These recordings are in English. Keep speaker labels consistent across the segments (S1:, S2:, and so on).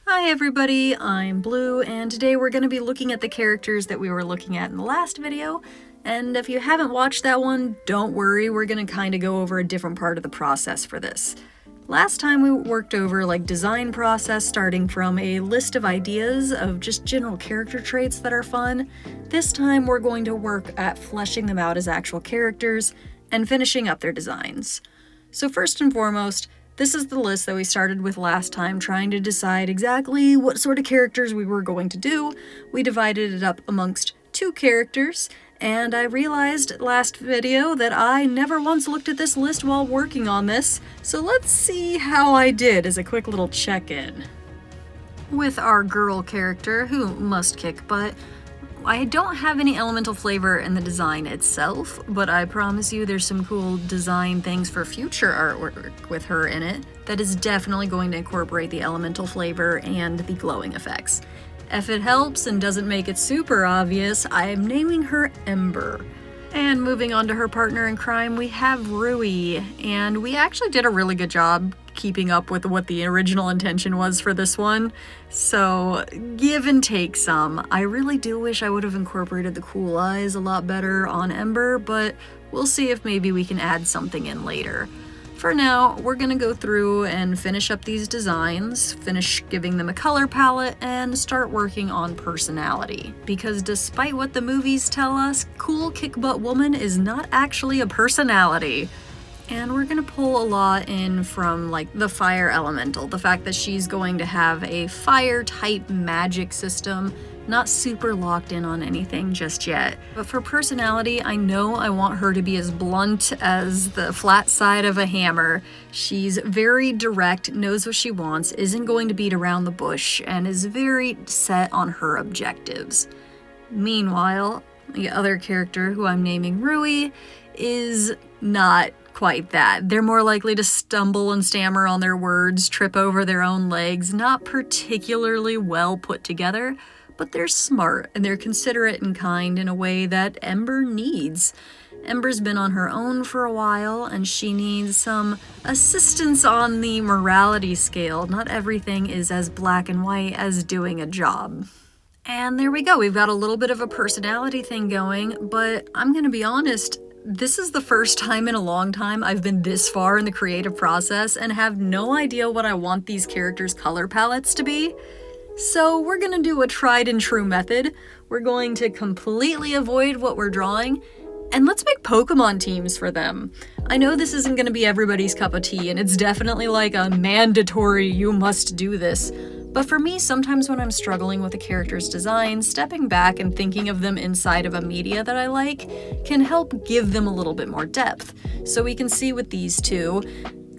S1: Hi everybody, I'm Blue, and today we're going to be looking at the characters that we were looking at in the last video. And if you haven't watched that one, don't worry, we're going to kind of go over a different part of the process for this. Last time we worked over design process, starting from a list of ideas of just general character traits that are fun. This time we're going to work at fleshing them out as actual characters and finishing up their designs. So first and foremost, this is the list that we started with last time, trying to decide exactly what sort of characters we were going to do. We divided it up amongst 2 characters, and I realized last video that I never once looked at this list while working on this, so let's see how I did as a quick little check-in. With our girl character, who must kick butt, I don't have any elemental flavor in the design itself, but I promise you there's some cool design things for future artwork with her in it that is definitely going to incorporate the elemental flavor and the glowing effects. If it helps and doesn't make it super obvious, I am naming her Ember. And moving on to her partner in crime, we have Rui, and we actually did a really good job keeping up with what the original intention was for this one. So, give and take some. I really do wish I would have incorporated the cool eyes a lot better on Ember, but we'll see if maybe we can add something in later. For now, we're gonna go through and finish up these designs, finish giving them a color palette, and start working on personality. Because despite what the movies tell us, cool kick-butt woman is not actually a personality. And we're gonna pull a lot in from the fire elemental, the fact that she's going to have a fire type magic system, not super locked in on anything just yet. But for personality, I know I want her to be as blunt as the flat side of a hammer. She's very direct, knows what she wants, isn't going to beat around the bush, and is very set on her objectives. Meanwhile, the other character, who I'm naming Rui, is not quite that. They're more likely to stumble and stammer on their words, trip over their own legs, not particularly well put together, but they're smart and they're considerate and kind in a way that Ember needs. Ember's been on her own for a while, and she needs some assistance on the morality scale. Not everything is as black and white as doing a job. And there we go, we've got a little bit of a personality thing going, but I'm gonna be honest, this is the first time in a long time I've been this far in the creative process and have no idea what I want these characters' color palettes to be. So we're gonna do a tried and true method. We're going to completely avoid what we're drawing, and let's make Pokemon teams for them. I know this isn't gonna be everybody's cup of tea, and it's definitely a mandatory you must do this. But for me, sometimes when I'm struggling with a character's design, stepping back and thinking of them inside of a media that I like can help give them a little bit more depth. So we can see with these two,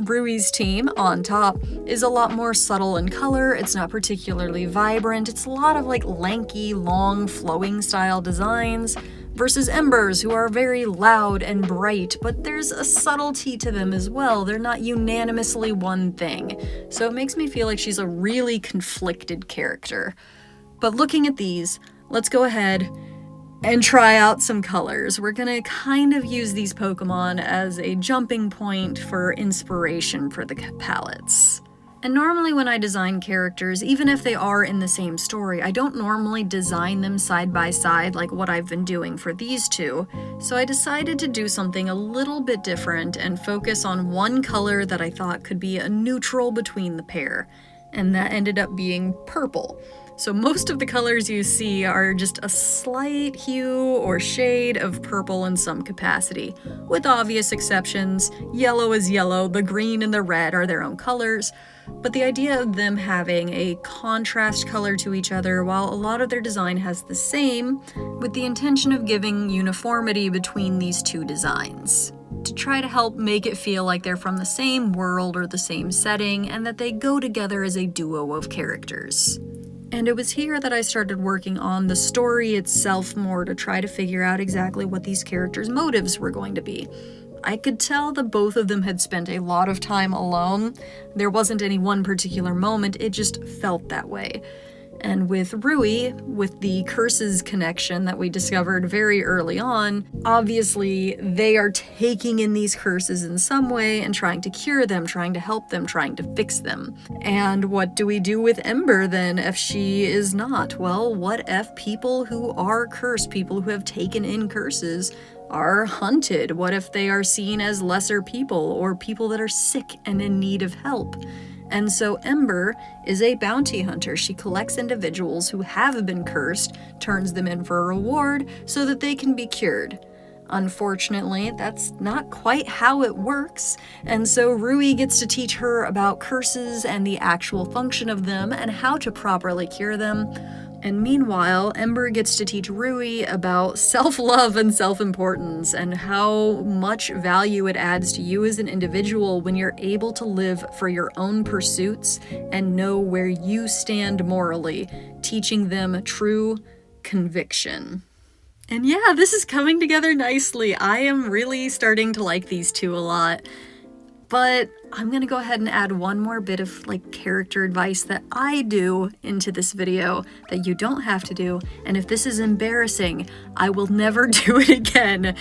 S1: Rui's team on top is a lot more subtle in color, it's not particularly vibrant, it's a lot of lanky, long, flowing style designs, versus Ember's, who are very loud and bright, but there's a subtlety to them as well. They're not unanimously one thing. So it makes me feel like she's a really conflicted character. But looking at these, let's go ahead and try out some colors. We're gonna kind of use these Pokemon as a jumping point for inspiration for the palettes. And normally when I design characters, even if they are in the same story, I don't normally design them side by side like what I've been doing for these two. So I decided to do something a little bit different and focus on one color that I thought could be a neutral between the pair. And that ended up being purple. So most of the colors you see are just a slight hue or shade of purple in some capacity, with obvious exceptions. Yellow is yellow, the green and the red are their own colors, but the idea of them having a contrast color to each other while a lot of their design has the same, with the intention of giving uniformity between these two designs, to try to help make it feel like they're from the same world or the same setting, and that they go together as a duo of characters. And it was here that I started working on the story itself more to try to figure out exactly what these characters' motives were going to be. I could tell that both of them had spent a lot of time alone. There wasn't any one particular moment, it just felt that way. And with Rui, with the curses connection that we discovered very early on, obviously they are taking in these curses in some way and trying to cure them, trying to help them, trying to fix them. And what do we do with Ember then if she is not? Well, what if people who are cursed, people who have taken in curses, are hunted? What if they are seen as lesser people or people that are sick and in need of help? And so Ember is a bounty hunter. She collects individuals who have been cursed, turns them in for a reward so that they can be cured. Unfortunately, that's not quite how it works, and so Rui gets to teach her about curses and the actual function of them and how to properly cure them. And meanwhile, Ember gets to teach Rui about self-love and self-importance and how much value it adds to you as an individual when you're able to live for your own pursuits and know where you stand morally, teaching them true conviction. And yeah, this is coming together nicely. I am really starting to like these two a lot. But I'm gonna go ahead and add one more bit of character advice that I do into this video that you don't have to do, and if this is embarrassing, I will never do it again.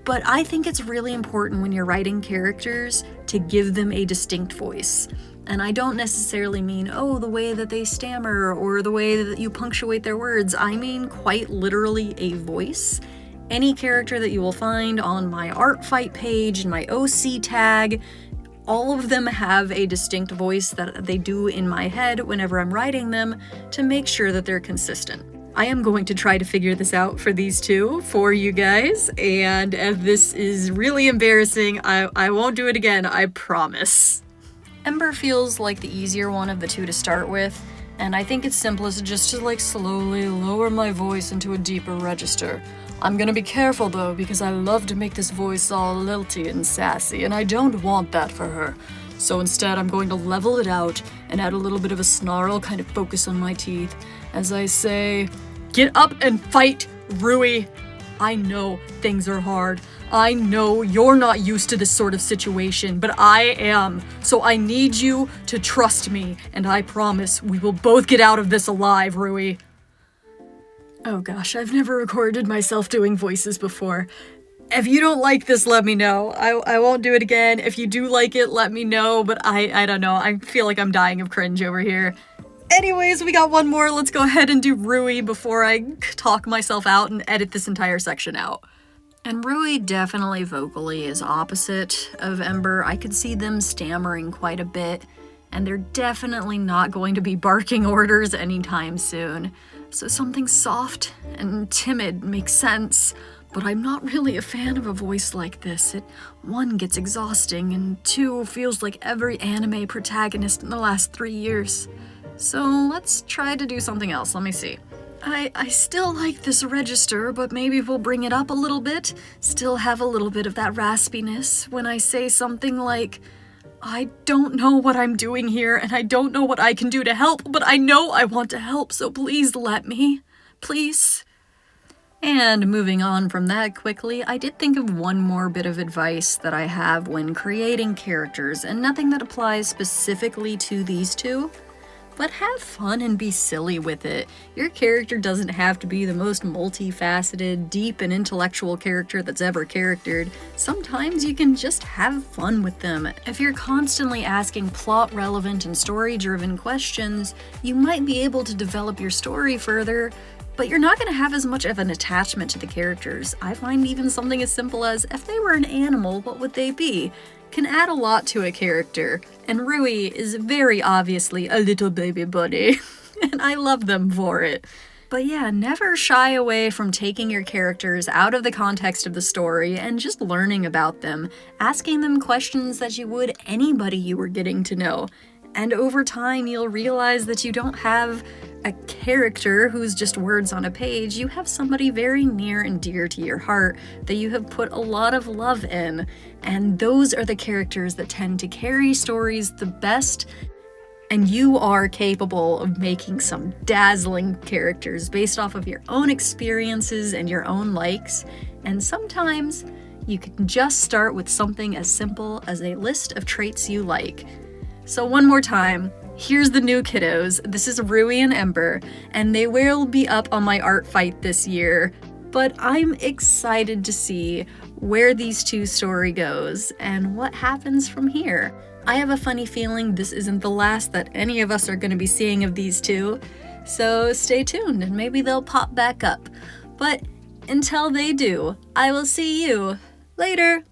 S1: But I think it's really important when you're writing characters to give them a distinct voice. And I don't necessarily mean, oh, the way that they stammer or the way that you punctuate their words. I mean quite literally a voice. Any character that you will find on my art fight page and my OC tag, all of them have a distinct voice that they do in my head whenever I'm writing them to make sure that they're consistent. I am going to try to figure this out for these two for you guys, and if this is really embarrassing, I won't do it again, I promise. Ember feels like the easier one of the two to start with, and I think it's simplest just to slowly lower my voice into a deeper register. I'm gonna be careful though, because I love to make this voice all lilty and sassy, and I don't want that for her. So instead I'm going to level it out and add a little bit of a snarl, kind of focus on my teeth, as I say, "Get up and fight, Rui! I know things are hard. I know you're not used to this sort of situation, but I am. So I need you to trust me, and I promise we will both get out of this alive, Rui." Oh gosh, I've never recorded myself doing voices before. If you don't like this, let me know. I won't do it again. If you do like it, let me know, but I don't know. I feel like I'm dying of cringe over here. Anyways, we got one more. Let's go ahead and do Rui before I talk myself out and edit this entire section out. And Rui definitely vocally is opposite of Ember. I could see them stammering quite a bit, and they're definitely not going to be barking orders anytime soon. So something soft and timid makes sense, but I'm not really a fan of a voice like this. It, 1, gets exhausting, and 2, feels like every anime protagonist in the last 3 years. So let's try to do something else. Let me see. I still like this register, but maybe we'll bring it up a little bit. Still have a little bit of that raspiness when I say something like, "I don't know what I'm doing here, and I don't know what I can do to help, but I know I want to help, so please let me. Please." And moving on from that quickly, I did think of one more bit of advice that I have when creating characters, and nothing that applies specifically to these two. But have fun and be silly with it. Your character doesn't have to be the most multifaceted, deep, and intellectual character that's ever charactered. Sometimes you can just have fun with them. If you're constantly asking plot-relevant and story-driven questions, you might be able to develop your story further, but you're not going to have as much of an attachment to the characters. I find even something as simple as, if they were an animal, what would they be? Can add a lot to a character, and Rui is very obviously a little baby bunny, and I love them for it. But yeah, never shy away from taking your characters out of the context of the story and just learning about them, asking them questions that you would anybody you were getting to know. And over time, you'll realize that you don't have a character who's just words on a page. You have somebody very near and dear to your heart that you have put a lot of love in. And those are the characters that tend to carry stories the best. And you are capable of making some dazzling characters based off of your own experiences and your own likes. And sometimes you can just start with something as simple as a list of traits you like. So one more time, Here's the new kiddos. This is Rui and Ember, and they will be up on my art fight this year. But I'm excited to see where these two story goes and what happens from here. I have a funny feeling this isn't the last that any of us are going to be seeing of these two, so stay tuned and maybe they'll pop back up. But until they do, I will see you later.